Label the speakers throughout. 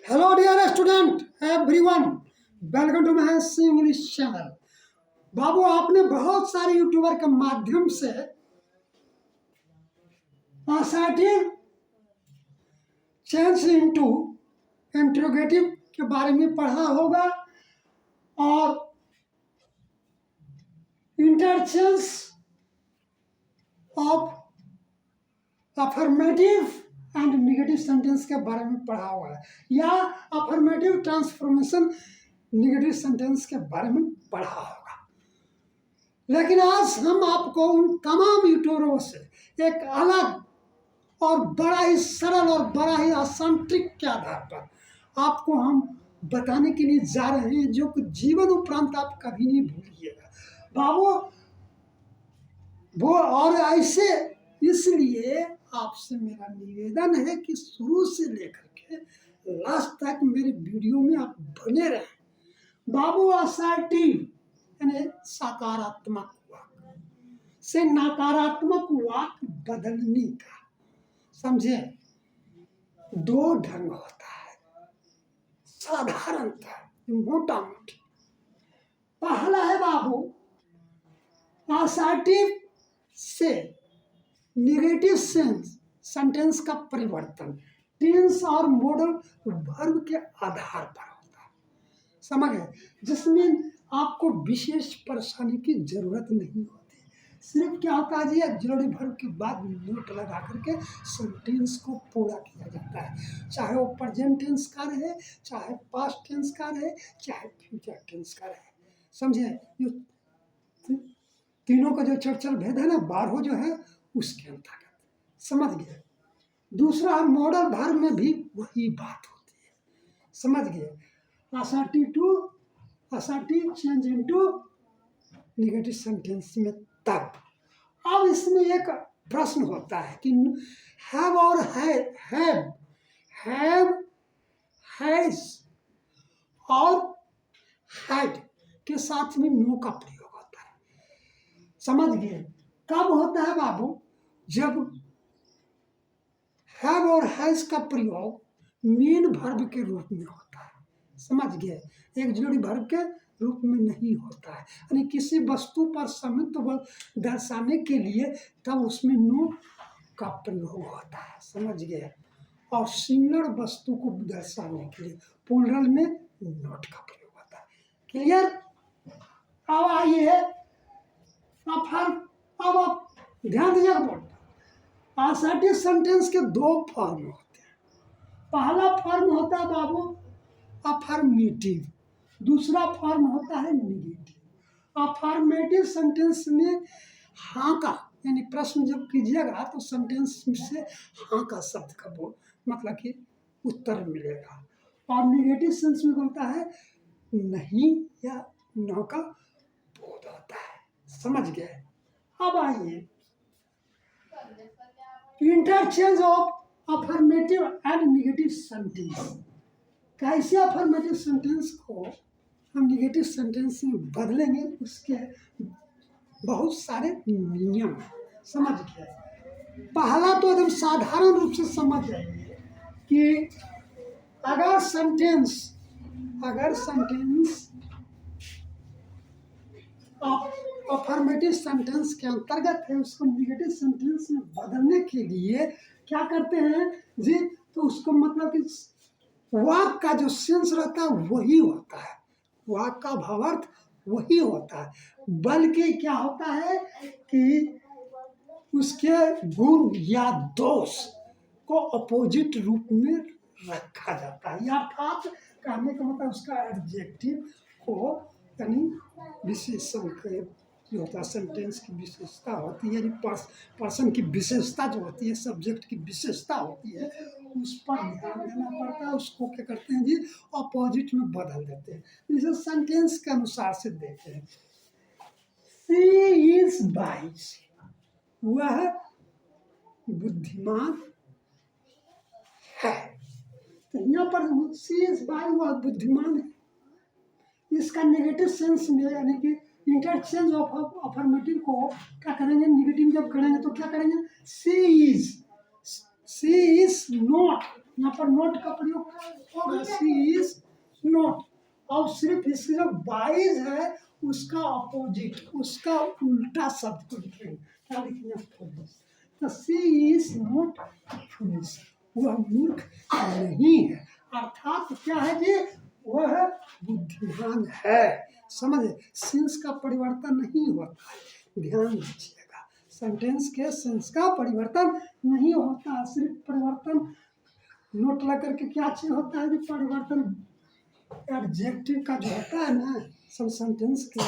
Speaker 1: Hello dear student everyone, welcome to my English channel. बाबू, आपने बहुत सारे यूट्यूबर के माध्यम से असर्टिव चेंज इनटू इंट्रोगेटिव के बारे में पढ़ा होगा और interchange of affirmative and negative sentence के बारे में पढ़ा हुआ है, या अफर्मेटिव ट्रांसफॉर्मेशन निगेटिव सेंटेंस के बारे में पढ़ा होगा। लेकिन आज हम आपको उन तमाम यूट्यूबरों से एक अलग और बड़ा ही सरल और बड़ा ही आसान ट्रिक के आधार पर आपको हम बताने के लिए जा रहे हैं, जो कि जीवन उपरांत आप कभी नहीं भूलिएगा बाबू। वो और ऐसे इसलिए आपसे मेरा निवेदन है कि शुरू से लेकर के लास्ट तक मेरे वीडियो में आप बने रहें बाबू। असर्टिव यानी सकारात्मक वाक्य से नकारात्मक वाक्य बदलने का, समझे, दो ढंग होता है साधारणतः, मोटा मोटी। पहला है बाबू, असर्टिव से नेगेटिव सेंटेंस का परिवर्तन टेंस और मॉडल वर्ब के आधार पर होता है, समझ गए, जिसमें आपको विशेष परेशानी की जरूरत नहीं होती। सिर्फ क्या होता है जी, ऑक्सिलरी वर्ब के बाद नोट लगा करके सेंटेंस को पूरा किया जाता है, चाहे वो प्रेजेंट टेंस का रहे, चाहे पास्ट टेंस का रहे, चाहे फ्यूचर टेंस का रहे, समझे। ये तीनों का जो चर्चल भेद है ना, 12 जो है उसके अंतर्गत, समझ गए। दूसरा मॉडल वर्ब में भी वही बात होती है, समझ गए। Assertive change into negative sentence में तब। अब इसमें एक प्रश्न होता है कि हैव और हैव हैज और हैड के साथ में नो का प्रयोग होता है, समझ गए। कब होता है बाबू? जब हैव और हैज का प्रयोग मेन वर्ब के रूप में होता है, समझ गए, ऑक्सिलरी वर्ब के रूप में नहीं होता है। यानी किसी वस्तु पर समित्व दर्शाने के लिए तब उसमें नो का प्रयोग होता है, समझ गए। और सिंगुलर वस्तु को दर्शाने के लिए प्लूरल में नॉट का प्रयोग होता है। क्लियर? अब आइए, अब आप ध्यान दीजिएगा। असर्टिव सेंटेंस के दो फॉर्म होते हैं। पहला फॉर्म होता है बाबू अफर्मेटिव, दूसरा फॉर्म होता है निगेटिव। अफर्मेटिव सेंटेंस में हाँ का, यानी प्रश्न जब कीजिएगा तो सेंटेंस से हाँ का शब्द का मतलब कि उत्तर मिलेगा, और निगेटिव सेंस में होता है नहीं या नो का बोध होता है, समझ गए। अब आइए, interchange of affirmative and negative sentence. कैसे अफर्मेटिव सेंटेंस को हम निगेटिव सेंटेंस में बदलेंगे, उसके बहुत सारे नियम हैं, समझ गए। पहला तो एकदम साधारण रूप से समझ जाइए कि अगर सेंटेंस अफर्मेटिव सेंटेंस के अंतर्गत है, उसको निगेटिव सेंटेंस में बदलने के लिए क्या करते हैं जी, तो उसको मतलब कि वाक्य का जो सेंस रहता है वही होता है, वाक्य का भावार्थ वही होता है, बल्कि क्या होता है कि उसके गुण या दोष को अपोजिट रूप में रखा जाता है, या अर्थात कहने का मतलब उसका एडजेक्टिव को, यानी विशेषण के जो होता है, सेंटेंस की विशेषता होती है, यानी पर्सन की विशेषता जो होती है, सब्जेक्ट की विशेषता होती है, उस पर ध्यान देना पड़ता है। उसको क्या करते हैं जी, अपोजिट में बदल देते हैं। जैसे सेंटेंस के अनुसार से देते हैं, शी इज वाइज, वह बुद्धिमान है, तो यहाँ पर शी इज वाइज, वह बुद्धिमान है। इसका नेगेटिव सेंस में, यानी कि इंटरचेंज ऑफ अफर्मेटिव को क्या करेंगे, नेगेटिव जब करेंगे तो क्या करेंगे, शी इज नॉट यहाँ पर नोट का प्रयोग होगा, सी इज नोट। और सिर्फ इसकी जो बाइज है उसका अपोजिट, उसका उल्टा शब्द को लिखेंगे। क्या लिखेंगे? फुलिश। तो सी इज नॉट फुलिश, वह मूर्ख नहीं है। अर्थात क्या है जी? वह बुद्धिमान है। समझे? सेंस का परिवर्तन नहीं होता है, ध्यान दीजिएगा। सेंटेंस के सेंस का परिवर्तन नहीं होता, सिर्फ परिवर्तन नोट लग करके क्या चीज होता है? परिवर्तन एडजेक्टिव का जो होता है ना, सब सेंटेंस के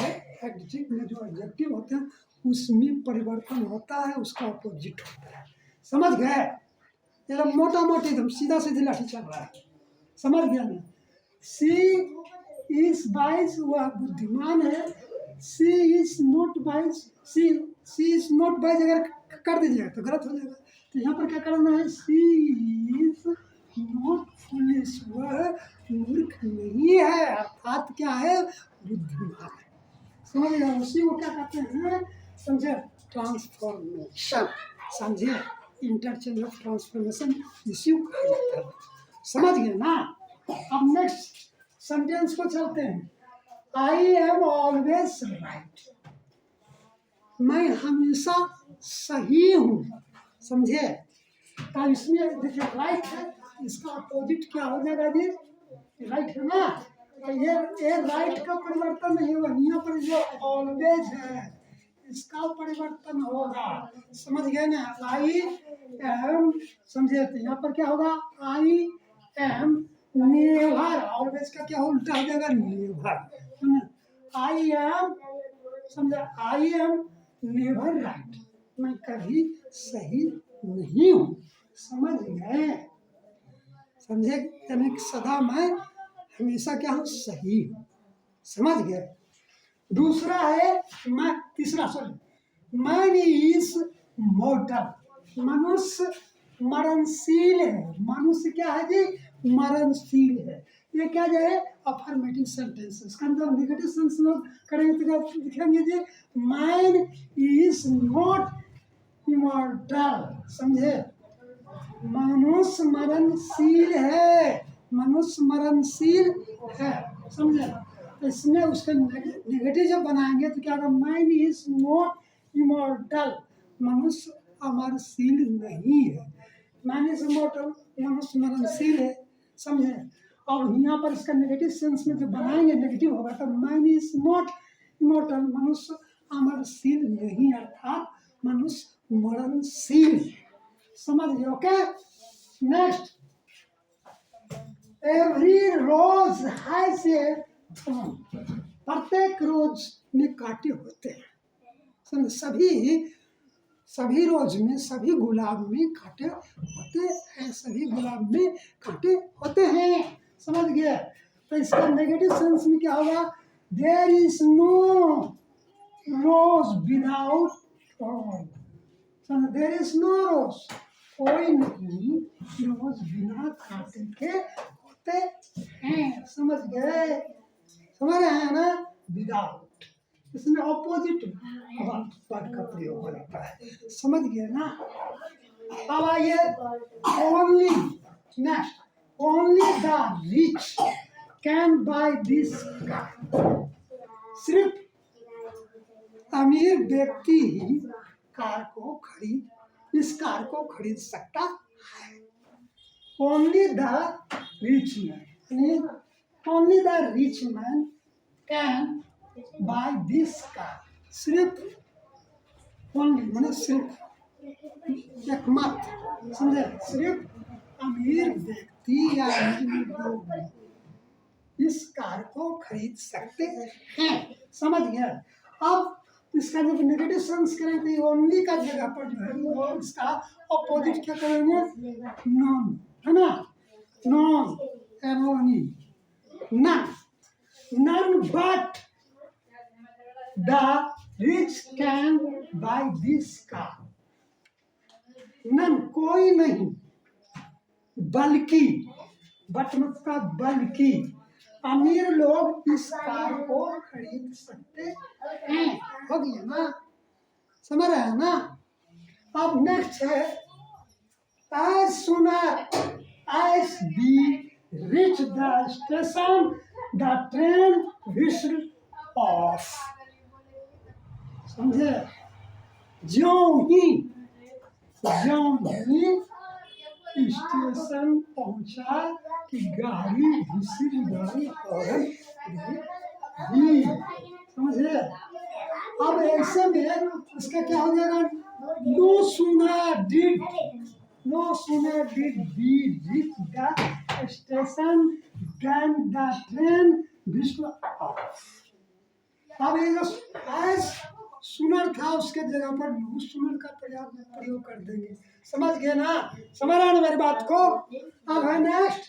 Speaker 1: एडजेक्टिव में जो एडजेक्टिव होते हैं उसमें परिवर्तन होता है, उसका अपोजिट होता है। समझ गए? ये मोटा मोटी एकदम सीधा सीधी लाठी चल रहा है, समझ गया ना? सी इज वाइज, वह बुद्धिमान है। She is not wise, she is not wise अगर कर दीजिएगा तो गलत हो जाएगा। तो यहाँ पर क्या करना है? सी इज नॉट फुलिश, वह मूर्ख नहीं है। अर्थात क्या है? बुद्धिमान है। समझ गया? उसी को क्या कहते हैं? समझे? ट्रांसफॉर्मेशन। समझे? इंटरचेंज ऑफ ट्रांसफॉर्मेशन इसी को कहा जाता है। समझ गए ना? अब नेक्स्ट सेंटेंस को चलते हैं। आई एम ऑलवेज राइट, मैं हमेशा सही हूँ। समझे? तो इसमें देखिए राइट है, इसका अपोजिट क्या हो जाएगा जी? राइट है ना? तो ये राइट का परिवर्तन नहीं होगा, यहाँ पर जो ऑलवेज है इसका परिवर्तन होगा। समझ गए ना? आई एम, समझे? तो यहाँ पर क्या होगा? आई एम नेवर, ऑलवेज का क्या उल्टा हो जाएगा? नेवर। आई एम, समझे? आई एम नेवर राइट, मैं कभी सही नहीं हूँ। समझ गए? समझे? यानी कि सदा मैं हमेशा क्या हूँ? सही हूँ। समझ गए? दूसरा है मैं, तीसरा सॉरी, मैन इज मोर्टल, मनुष्य मरणशील है। मनुष्य क्या है जी? मरणशील है। ये क्या जो है? Affirmative sentence. इसका मतलब नेगेटिव सेंस में करेंगे तो लिखेंगे जी मैन इज नॉट इमॉर्टल। समझे? मनुष्य मरणशील है, मनुष्य मरणशील है। समझे? तो इसमें उसका नेगेटिव जब बनाएंगे तो क्या होगा? मैन इज नॉट इमॉर्टल, मनुष्य अमरशील नहीं है। मैन इज इमॉर्टल, मनुष्य मरणशील है। समझे? और यहाँ पर इसका नेगेटिव सेंस में जो बनाएंगे नेगेटिव होगा, तो मैन इज नॉट इमॉर्टल, मनुष्य अमरशील नहीं, अर्थात मनुष्य मरणशील है। समझ गए? Okay. Next, every rose has a thorn, प्रत्येक रोज में कांटे होते हैं। समझ? सभी रोज में, सभी गुलाब में कांटे होते हैं, सभी गुलाब में कांटे होते हैं। समझ गए? तो इसका नेगेटिव सेंस में क्या होगा? There is no rose without thorn. There is no rose, कोई नहीं रोज बिना कांटे के होते हैं। समझ गए? समझ रहे हैं ना? विदाउट, इसमें ऑपोजिट वर्ड का प्रयोग हो जाता है। समझ गए ना? अब आइए only, next, only the rich can buy this car, सिर्फ अमीर व्यक्ति ही कार को इस कार को खरीद सकता है। Only the rich man, only the rich man can buy this car, सिर्फ ओनली मैंने सिर्फ, एकमात्र। समझे? सिर्फ अमीर व्यक्ति या अमीर लोग इस कार को खरीद सकते हैं। समझ गया? अब इसका जब नेगेटिव सेंस करेंगे तो ओनली का जगह पर जो है वो इसका अपोजिट क्या करेंगे? नॉन, है ना? None, anyone, none, none but the rich can buy this car, none कोई नहीं, बल्कि, बट मतलब बल्कि अमीर लोग इस कार को खरीद सकते हैं। हो गया ना? समझ रहे हैं ना? अब नेक्स्ट है एज सुनर as we reach the station, the train whistled off. समझे? ज्यों ही स्टेशन पहुंचा कि गाड़ी हॉर्न दी। समझे? अब ऐसे में इसका क्या हो जाएगा? No sooner did we reach the station than the train whistled off. अब ये जो as सुनर था उसके जगह पर सुनर का प्रयोग कर देंगे। समझ गए ना? समझ रहे ना मेरी बात को? अब है next,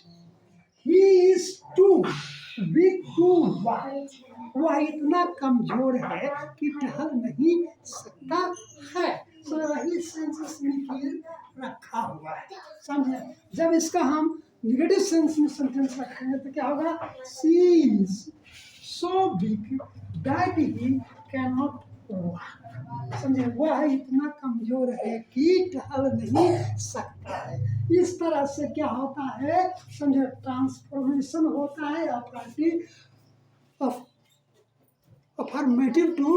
Speaker 1: he is too weak to walk. वह इतना कमजोर है कि टहल नहीं सकता है। तो वही सेंसेस में रखा हुआ है। समझे? जब इसका हम निगेटिव सेंस में सेंटेंस रखेंगे तो क्या होगा? She is so weak that he can not walk. समझे? वह इतना कमजोर है कि टहल नहीं सकता है। इस तरह से क्या होता है? समझे? ट्रांसफॉर्मेशन होता है अफर्मेटिव टू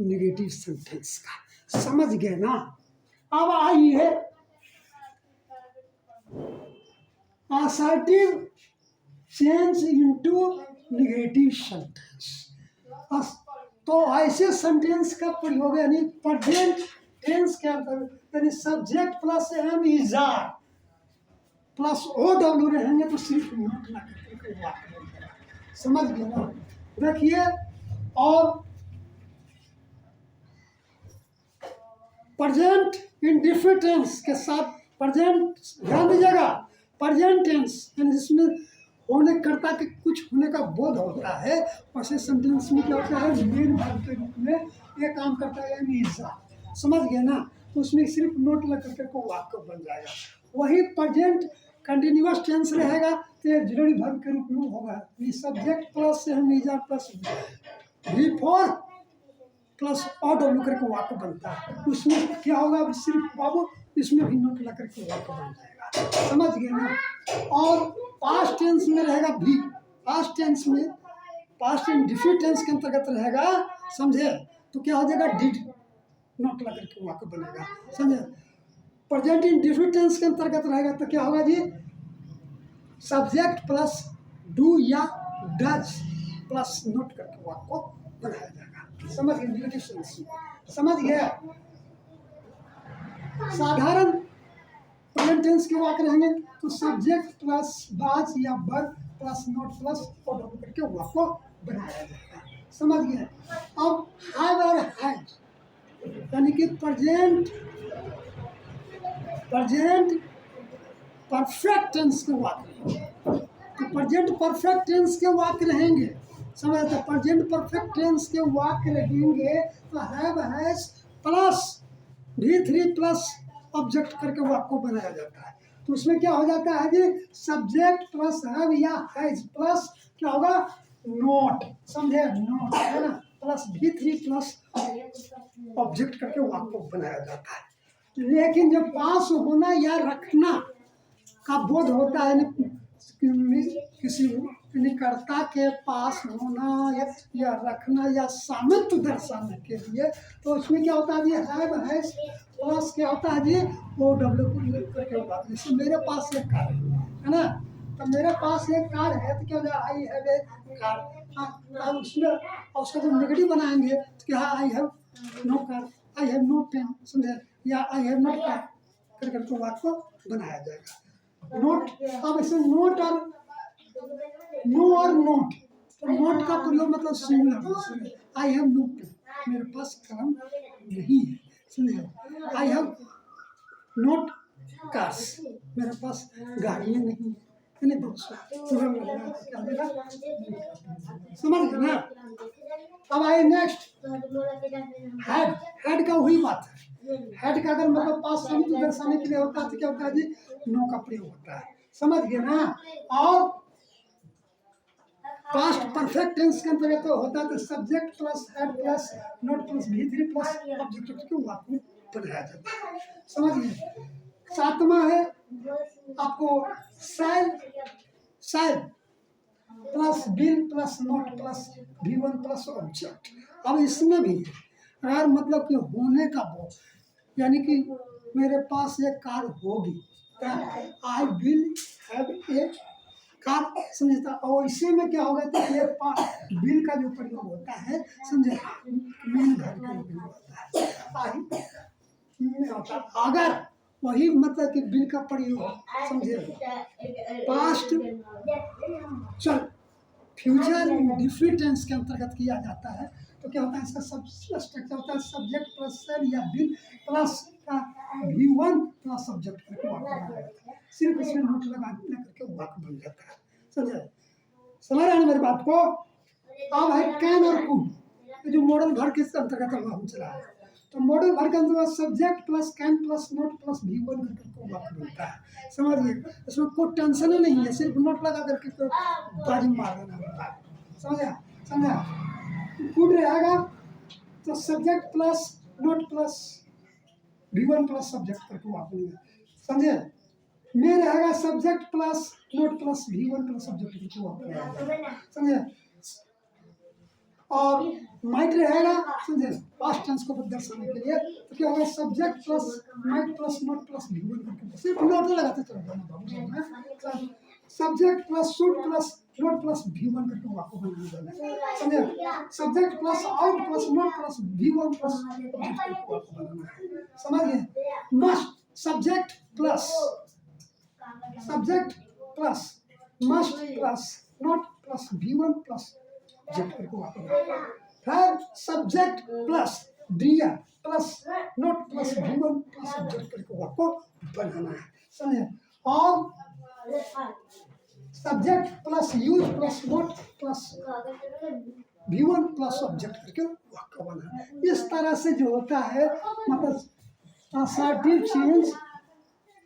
Speaker 1: नेगेटिव सेंटेंस का। समझ गए ना? अब आइए assertive change into negative sentence. तो ऐसे सेंटेंस का प्रयोग यानी प्रेजेंट टेंस के अंदर यानी subject plus am is are plus O W रहेंगे तो सिर्फ नोट ना करके वाक्य बन जाएगा। समझ गए ना? देखिए, और प्रेजेंट इंडिफरेंट टेंस के साथ प्रेजेंट ध्यान दीजिएगा। प्रेजेंट टेंस यानी जिसमें होने कर्ता के कुछ होने का बोध होता है, वैसे सेंटेंस में क्या होता है? मेन वर्ब के रूप में ये काम करता है मीज़ा। समझ गए ना? तो उसमें सिर्फ नोट लग करके को वाक्य बन जाएगा। वही प्रेजेंट कंटिन्यूअस टेंस रहेगा तो ये ऑक्सिलरी वर्ब के रूप में होगा। ये subject plus मीज़ा plus V4 plus और डब्ल्यू करके वाक्य बनता है। उसमें क्या होगा? सिर्फ बाबू इसमें भी नोट लग करके वाक्य बन जाएगा। समझ गए ना? और पास्ट टेंस में रहेगा भी। पास्ट टेंस में पास्ट इंडिफरेंट टेंस के अंतर्गत रहेगा। समझे? तो क्या हो जाएगा? डिड नोट लग करके वाक्य बनेगा। समझे? प्रेजेंट इंडिफरेंट टेंस के अंतर्गत रहेगा तो क्या होगा जी? सब्जेक्ट प्लस डू या डज प्लस नोट करके वाक्य बनाया जाएगा। समझ गए? नेगेटिव सेंस में। समझ गए? साधारण प्रेजेंट टेंस के वाक्य रहेंगे तो सब्जेक्ट प्लस बाज या वर्ब प्लस नोट प्लस और डब्ल्यू करके वाक्य बनाया जाएगा। समझ गए? अब हैव और हैज यानी कि प्रेजेंट परफेक्ट टेंस के वाक्य, तो प्रेजेंट परफेक्ट टेंस के वाक्य रहेंगे। समझ? तो प्रेजेंट परफेक्ट टेंस के वाक्य रहेंगे तो have has plus V3 plus object करके वाक्य बनाया जाता है। तो उसमें क्या हो जाता है जी? सब्जेक्ट प्लस हैव या हैज प्लस क्या होगा? नोट। समझे? नोट है ना? प्लस V3 प्लस ऑब्जेक्ट करके वाक्य बनाया जाता है। लेकिन जब पास होना या रखना का बोध होता है किसी कर्ता के पास होना या रखना या सामित्व दर्शाने के लिए, तो उसमें क्या होता है जी? हैव हैज प्लस क्या होता है जी? वो डब्ल्यू को यूज करके होता है। जैसे मेरे पास एक कार है ना, तो मेरे पास एक कार है तो क्या होगा? I have a car. अब उसमें उसका जब नेगेटिव बनाएंगे तो क्या? I have no car, I have no pen. समझे? या आई हैव नॉट कार करके वाक्य बनाया जाएगा। नोट, अब इसे नोट और नो और नोट, तो नोट का प्रयोग मतलब similar. I have no pen, मेरे पास कलम नहीं है। समझे? आई हैव नोट कार्स, मेरे पास गाड़ियाँ नहीं है। समझ गए ना? अब आइए नेक्स्ट, हेड। हेड का वही बात है। हेड का अगर मतलब पास समित दर्शाने के लिए होता है तो क्या होता है जी? नो का प्रयोग होता है। समझ गए ना? और पास्ट परफेक्ट टेंस के अंतर्गत तो होता है तो subject plus head plus note plus V3 plus object के वाक्य बनाया जाता है। समझ गए? सातवां है आपको शायद, शायद plus bill plus not plus V1 plus object. अब इसमें भी अगर मतलब कि होने का वो, यानी कि मेरे पास एक कार होगी, I will have a car, समझता। और इसी में क्या होगा तो ये बिल का जो प्रयोग होता है, समझे, मेन घर का उपयोग होता है, आई में होता है। अगर वही मतलब कि बिल का प्रयोग, समझे, पास्ट, चल फ्यूचर डिफरेंट टेंस के अंतर्गत किया जाता है, तो क्या होता है, इसका सब स्ट्रक्चर होता है सब्जेक्ट प्लस सेल या बिल प्लस का V1 प्लस सब्जेक्ट करके वाक्य बना जाता है। सिर्फ इसमें नोट लगा करके वाक्य बन जाता है, समझे। समझ रहे हैं मेरी बात को। अब है कैन और कुड, जो मॉडल भर के अंतर्गत हम चला है, तो मॉडल भर के अंतर्गत subject plus can plus note plus V1 करके वाक्य बनता है, समझिए। इसमें कोई टेंशन ही नहीं है, सिर्फ नोट लगा करके बाजी मार देना होता है, समझा, समझा। कुड रहेगा तो subject plus note plus V1 plus subject करके वाक्य बनेगा, समझे। में रहेगा subject plus note plus V1 plus subject करके वाक्य बनेगा, समझे। और माइट रहेगा, समझे, पास्ट टेंस को दर्शाने के लिए, तो क्या होगा subject plus might plus note plus V1 करके, सिर्फ नोट लगाते चलो जाना, subject plus should plus note plus V1 करके वाक्य बनाना, समझे। Subject plus out plus note plus V1 plus object करके वाक्य बनाना, समझ गए। Must subject plus must plus note plus V1 plus object करके वाक्य बनाना। फिर सब्जेक्ट प्लस दिया plus note plus V1 plus object करके वाक्य बनाना है, समझे। और subject plus use plus note plus V1 plus object करके वाक्य बनाना है। इस तरह से जो होता है, मतलब असर्टिव चेंज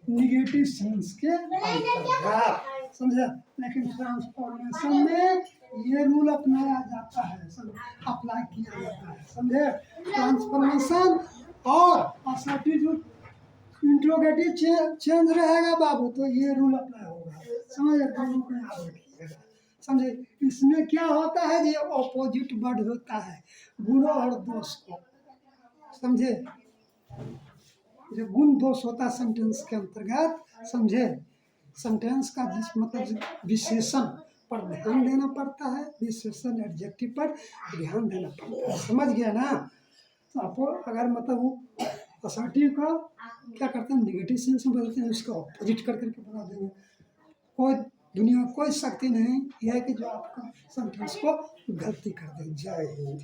Speaker 1: निगेटिव सेंस के अंतर्गत, समझे। लेकिन ट्रांसफॉर्मेशन में ये रूल अपनाया जाता है, अप्लाई किया जाता है, समझे। ट्रांसफॉर्मेशन और असर्टिव जो इंट्रोगेटिव चेंज रहेगा बाबू, तो ये रूल अप्लाई होगा, समझे। दोनों को याद रखिएगा, समझे। इसमें क्या होता है, ये ऑपोजिट वर्ड होता है गुण और दोष को, समझे। जो गुण दोष होता है सेंटेंस के अंतर्गत, समझे। सेंटेंस का जिस मतलब विशेषण पर ध्यान देना पड़ता है, विशेषण एडजेक्टिव पर ध्यान देना पड़ता है, समझ गया ना। तो आपको अगर मतलब वो असर्टिव का क्या करते हैं, निगेटिव सेंस में बदलते हैं, उसका ऑपोजिट कर करके बना देंगे। कोई दुनिया में कोई शक्ति नहीं यह है कि जो आपका सेंटेंस को गलती कर दे। जय हिंद।